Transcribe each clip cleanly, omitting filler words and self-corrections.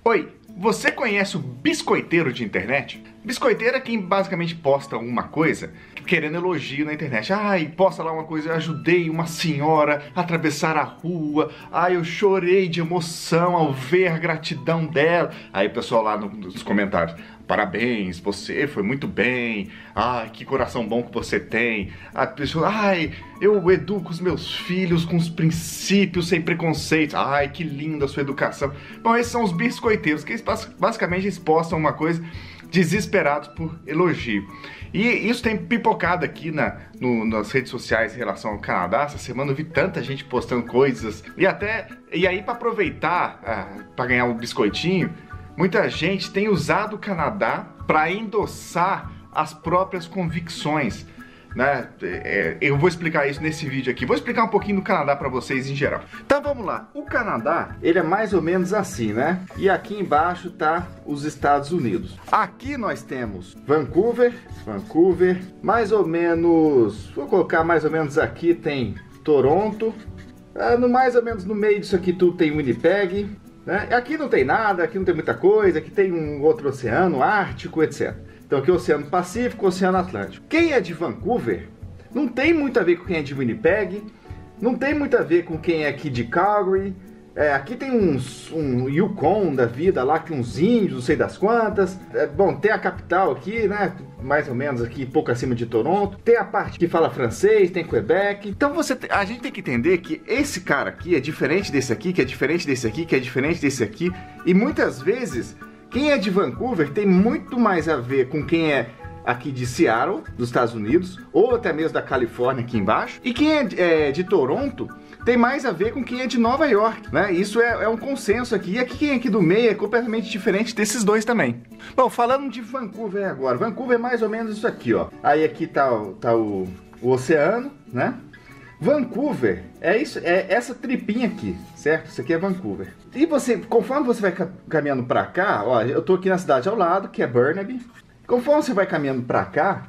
Oi, você conhece o biscoiteiro de internet? Biscoiteiro é quem basicamente posta alguma coisa querendo elogio na internet. Ai, posta lá uma coisa, eu ajudei uma senhora a atravessar a rua. Ai, eu chorei de emoção ao ver a gratidão dela. Aí o pessoal lá nos comentários: parabéns, você foi muito bem. Ai, que coração bom que você tem. A pessoa: ai, eu educo os meus filhos com os princípios sem preconceitos. Ai, que linda a sua educação. Bom, esses são os biscoiteiros, que basicamente eles postam uma coisa desesperados por elogio. E isso tem pipocado aqui nas redes sociais em relação ao Canadá. Essa semana eu vi tanta gente postando coisas. E aí, para aproveitar, para ganhar um biscoitinho, muita gente tem usado o Canadá para endossar as próprias convicções, né? Eu vou explicar isso nesse vídeo aqui. Vou explicar um pouquinho do Canadá para vocês em geral. Então vamos lá. O Canadá, ele é mais ou menos assim, né? E aqui embaixo tá os Estados Unidos. Aqui nós temos Vancouver, mais ou menos, vou colocar mais ou menos aqui tem Toronto. Mais ou menos no meio disso aqui tudo tem Winnipeg, né? Aqui não tem nada, aqui não tem muita coisa, aqui tem um outro oceano, Ártico, etc. Então aqui é o Oceano Pacífico, o Oceano Atlântico. Quem é de Vancouver não tem muito a ver com quem é de Winnipeg, não tem muito a ver com quem é aqui de Calgary. Aqui tem um Yukon da vida lá, que tem uns índios, não sei das quantas. Bom, tem a capital aqui, né? Mais ou menos aqui, pouco acima de Toronto. Tem a parte que fala francês, tem Quebec. Então a gente tem que entender que esse cara aqui é diferente desse aqui, que é diferente desse aqui, que é diferente desse aqui. E muitas vezes, quem é de Vancouver tem muito mais a ver com quem é aqui de Seattle, dos Estados Unidos, ou até mesmo da Califórnia aqui embaixo. E quem é de Toronto tem mais a ver com quem é de Nova York, né? Isso é um consenso aqui. E aqui quem é aqui do meio é completamente diferente desses dois também. Bom, falando de Vancouver agora. Vancouver é mais ou menos isso aqui, ó. Aí aqui tá o oceano, né? Vancouver é essa tripinha aqui, certo? Isso aqui é Vancouver. E você, conforme você vai caminhando pra cá, ó, eu tô aqui na cidade ao lado, que é Burnaby. Conforme você vai caminhando pra cá,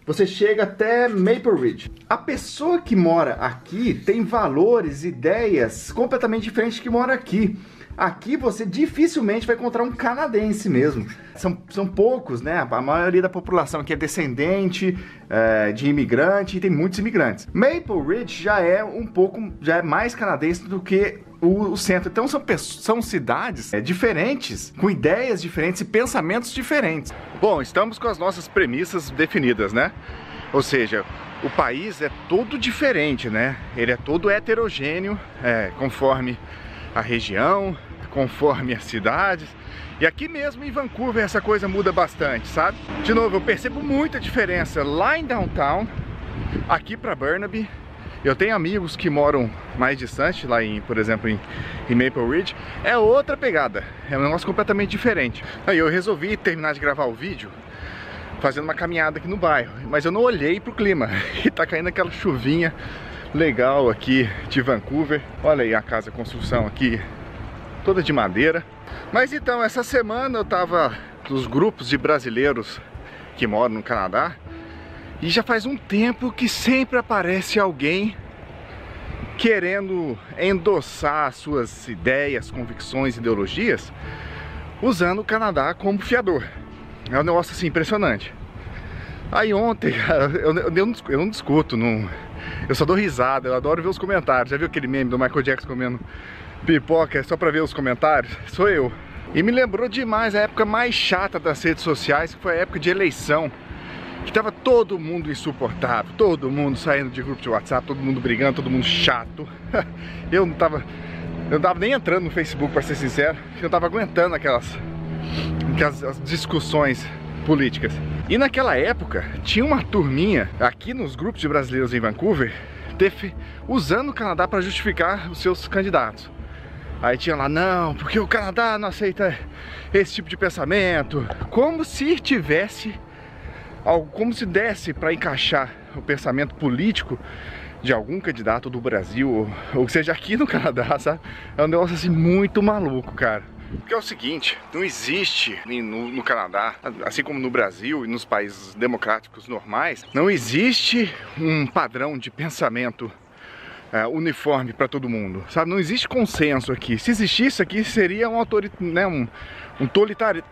você chega até Maple Ridge. A pessoa que mora aqui tem valores, ideias completamente diferentes que mora aqui. Aqui você dificilmente vai encontrar um canadense mesmo. São poucos, né? A maioria da população aqui é descendente de imigrante e tem muitos imigrantes. Maple Ridge já é mais canadense do que o centro. Então são cidades diferentes, com ideias diferentes e pensamentos diferentes. Bom, estamos com as nossas premissas definidas, né? Ou seja, o país é todo diferente, né? Ele é todo heterogêneo, conforme a região, conforme as cidades. E aqui mesmo em Vancouver essa coisa muda bastante, sabe? De novo, eu percebo muita diferença lá em Downtown, aqui para Burnaby. Eu tenho amigos que moram mais distante, lá por exemplo, em Maple Ridge. É outra pegada, é um negócio completamente diferente. Aí eu resolvi terminar de gravar o vídeo fazendo uma caminhada aqui no bairro, mas eu não olhei pro clima e tá caindo aquela chuvinha legal aqui de Vancouver. Olha aí a casa, a construção aqui toda de madeira. Mas então, essa semana eu tava nos grupos de brasileiros que moram no Canadá, e já faz um tempo que sempre aparece alguém querendo endossar suas ideias, convicções, ideologias, usando o Canadá como fiador. É um negócio assim impressionante. Aí ontem, cara, eu não discuto, eu só dou risada, eu adoro ver os comentários. Já viu aquele meme do Michael Jackson comendo pipoca só pra ver os comentários? Sou eu. E me lembrou demais a época mais chata das redes sociais, que foi a época de eleição, que tava todo mundo insuportável, todo mundo saindo de grupo de WhatsApp, todo mundo brigando, todo mundo chato. Eu não tava nem entrando no Facebook, pra ser sincero, eu não tava aguentando aquelas discussões políticas. E naquela época tinha uma turminha aqui nos grupos de brasileiros em Vancouver usando o Canadá para justificar os seus candidatos. Aí tinha lá: não, porque o Canadá não aceita esse tipo de pensamento. Como se desse para encaixar o pensamento político de algum candidato do Brasil, ou seja, aqui no Canadá, sabe? É um negócio assim muito maluco, cara. Porque é o seguinte, não existe no Canadá, assim como no Brasil e nos países democráticos normais, não existe um padrão de pensamento uniforme para todo mundo, sabe? Não existe consenso aqui. Se existisse aqui, seria um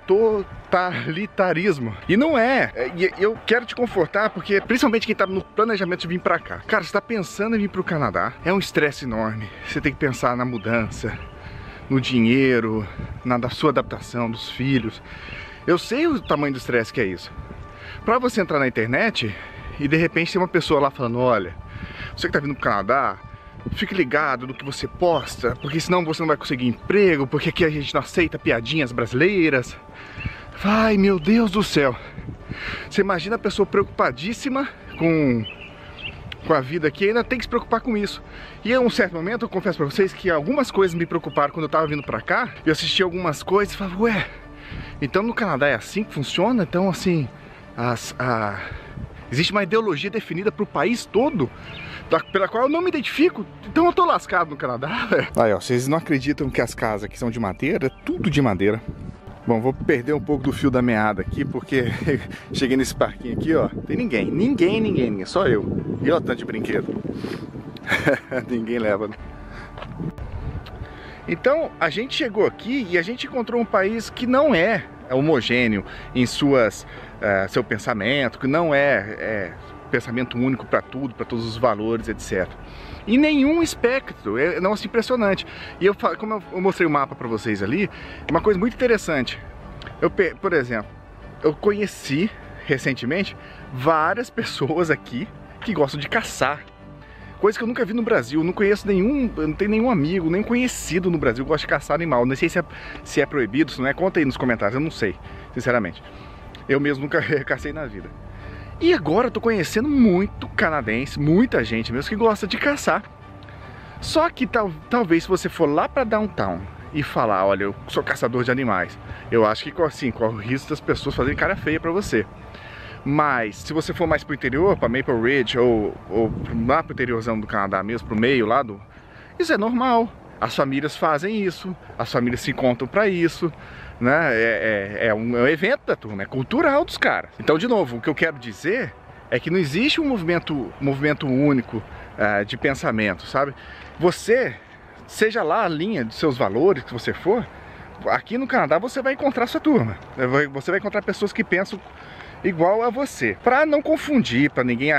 totalitarismo. E não é. E eu quero te confortar, porque principalmente quem tá no planejamento de vir pra cá. Cara, você tá pensando em vir pro Canadá, é um estresse enorme. Você tem que pensar na mudança, no dinheiro, na sua adaptação, dos filhos. Eu sei o tamanho do estresse que é isso. Pra você entrar na internet e de repente tem uma pessoa lá falando, olha, você que tá vindo pro Canadá, fique ligado no que você posta, porque senão você não vai conseguir emprego, porque aqui a gente não aceita piadinhas brasileiras. Ai, meu Deus do céu. Você imagina a pessoa preocupadíssima com a vida aqui, ainda tem que se preocupar com isso. E em um certo momento, eu confesso pra vocês que algumas coisas me preocuparam quando eu tava vindo pra cá. Eu assisti algumas coisas e falava, ué, então no Canadá é assim que funciona? Então assim, existe uma ideologia definida pro país todo, pela qual eu não me identifico, então eu tô lascado no Canadá, velho. Aí, ó, vocês não acreditam que as casas aqui são de madeira? É tudo de madeira. Bom, vou perder um pouco do fio da meada aqui, porque cheguei nesse parquinho aqui, ó, tem ninguém, só eu. E ó, tanto de brinquedo. Ninguém leva, né? Então, a gente chegou aqui e a gente encontrou um país que não é homogêneo em seu pensamento, que não é pensamento único para tudo, para todos os valores, etc. E nenhum espectro, nossa, impressionante. E como eu mostrei o mapa para vocês ali, uma coisa muito interessante. Por exemplo, eu conheci recentemente várias pessoas aqui que gostam de caçar. Coisa que eu nunca vi no Brasil, não conheço não tenho nenhum amigo, nem conhecido no Brasil que gosta de caçar animal. Não sei se é proibido, se não é, conta aí nos comentários, eu não sei, sinceramente. Eu mesmo nunca cacei na vida. E agora eu tô conhecendo muito canadense, muita gente mesmo que gosta de caçar. Só que talvez se você for lá pra downtown e falar, olha, eu sou caçador de animais, eu acho que assim, corre o risco das pessoas fazerem cara feia pra você. Mas se você for mais pro interior, pra Maple Ridge ou lá pro interiorzão do Canadá mesmo, pro meio lá isso é normal. As famílias fazem isso, as famílias se encontram pra isso, né? É um evento da turma, é cultural dos caras. Então, de novo, o que eu quero dizer é que não existe um movimento único de pensamento, sabe? Você, seja lá a linha dos seus valores que você for, aqui no Canadá você vai encontrar sua turma. Você vai encontrar pessoas que pensam igual a você. Para não confundir, para ninguém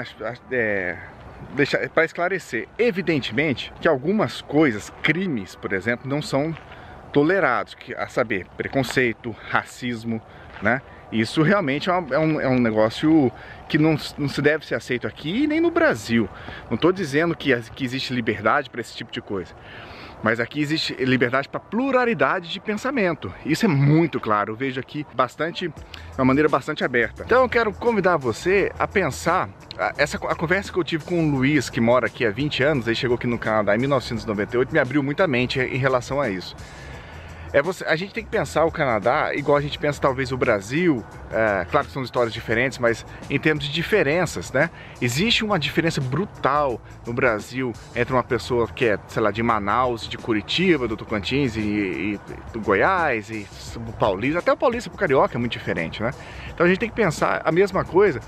para esclarecer, evidentemente que algumas coisas, crimes, por exemplo, não são tolerados, a saber, preconceito, racismo, né? Isso realmente é um negócio que não se deve ser aceito aqui nem no Brasil. Não estou dizendo que existe liberdade para esse tipo de coisa, mas aqui existe liberdade para pluralidade de pensamento. Isso é muito claro, eu vejo aqui de uma maneira bastante aberta. Então eu quero convidar você a pensar, a conversa que eu tive com o Luiz, que mora aqui há 20 anos, ele chegou aqui no Canadá em 1998, me abriu muita mente em relação a isso. A gente tem que pensar o Canadá igual a gente pensa talvez o Brasil, claro que são histórias diferentes, mas em termos de diferenças, né? Existe uma diferença brutal no Brasil entre uma pessoa que é, sei lá, de Manaus, de Curitiba, do Tocantins e do Goiás, e do Paulista, até o Paulista pro Carioca é muito diferente, né? Então a gente tem que pensar a mesma coisa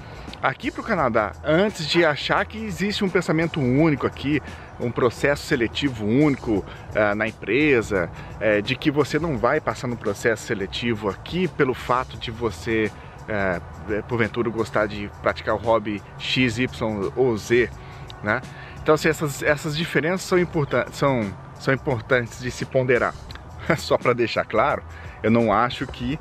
aqui pro Canadá, antes de achar que existe um pensamento único aqui, um processo seletivo único na empresa, de que você não vai passar no processo seletivo aqui pelo fato de você, porventura, gostar de praticar o hobby X, Y ou Z, né? Então, assim, essas diferenças são importantes de se ponderar. Só para deixar claro, eu não acho que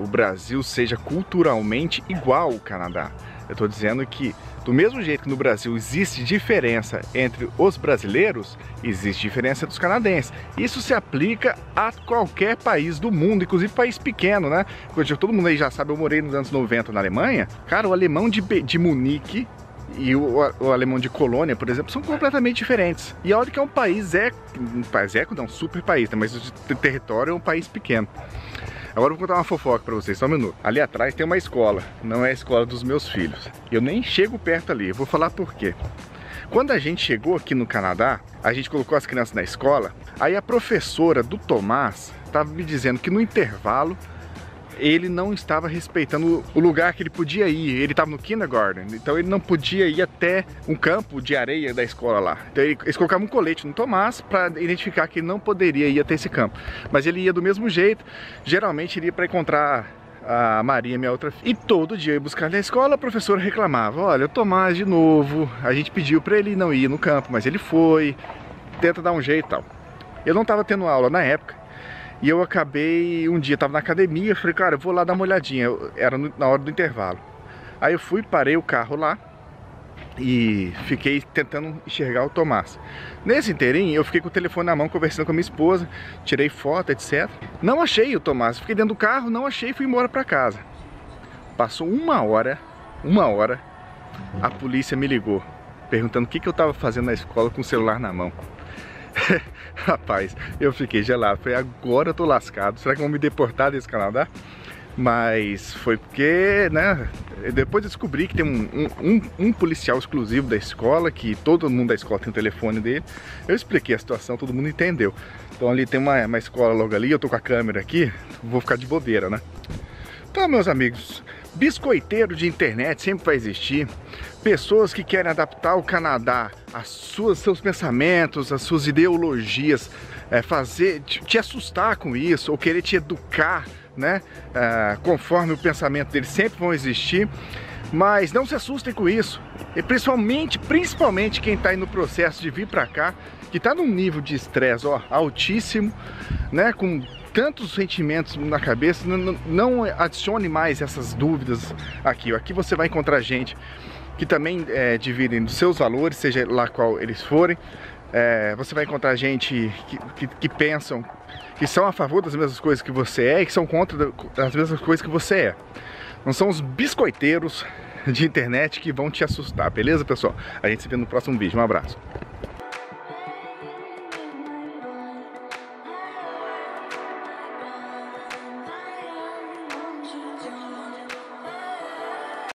o Brasil seja culturalmente igual ao Canadá. Eu estou dizendo que, do mesmo jeito que no Brasil existe diferença entre os brasileiros, existe diferença dos canadenses. Isso se aplica a qualquer país do mundo, inclusive país pequeno, né? Porque todo mundo aí já sabe, eu morei nos anos 90 na Alemanha. Cara, o alemão de Munique e o alemão de Colônia, por exemplo, são completamente diferentes. E olha que é um país um super país, né? Mas o território é um país pequeno. Agora eu vou contar uma fofoca pra vocês, só um minuto. Ali atrás tem uma escola, não é a escola dos meus filhos. Eu nem chego perto ali, eu vou falar por quê. Quando a gente chegou aqui no Canadá, a gente colocou as crianças na escola, aí a professora do Tomás estava me dizendo que no intervalo ele não estava respeitando o lugar que ele podia ir. Ele estava no kindergarten, então ele não podia ir até um campo de areia da escola lá. Então eles colocavam um colete no Tomás para identificar que ele não poderia ir até esse campo. Mas ele ia do mesmo jeito, geralmente ele ia para encontrar a Maria, minha outra filha. E todo dia eu ia buscar na escola, a professora reclamava: olha, o Tomás de novo, a gente pediu para ele não ir no campo, mas ele foi, tenta dar um jeito e tal. Eu não estava tendo aula na época. E eu acabei, um dia estava na academia, falei, cara, eu vou lá dar uma olhadinha, era na hora do intervalo. Aí eu fui, parei o carro lá e fiquei tentando enxergar o Tomás. Nesse inteirinho, eu fiquei com o telefone na mão, conversando com a minha esposa, tirei foto, etc. Não achei o Tomás, fiquei dentro do carro, não achei e fui embora para casa. Passou uma hora, a polícia me ligou, perguntando o que eu estava fazendo na escola com o celular na mão. Rapaz, eu fiquei gelado, falei, agora eu tô lascado, será que vão me deportar desse Canadá? Mas foi porque, né, depois eu descobri que tem um policial exclusivo da escola, que todo mundo da escola tem o telefone dele. Eu expliquei a situação, todo mundo entendeu. Então ali tem uma escola logo ali, eu tô com a câmera aqui, vou ficar de bobeira, né? Então, meus amigos, biscoiteiro de internet sempre vai existir. Pessoas que querem adaptar o Canadá seus pensamentos, as suas ideologias, te assustar com isso, ou querer te educar, né? Conforme o pensamento deles, sempre vão existir. Mas não se assustem com isso. E principalmente quem está aí no processo de vir para cá, que está num nível de estresse altíssimo, né? Com tantos sentimentos na cabeça, não adicione mais essas dúvidas aqui. Aqui você vai encontrar gente que também dividem dos seus valores, seja lá qual eles forem. Você vai encontrar gente que pensam que são a favor das mesmas coisas que você é e que são contra as mesmas coisas que você é. Não são os biscoiteiros de internet que vão te assustar, beleza, pessoal? A gente se vê no próximo vídeo. Um abraço.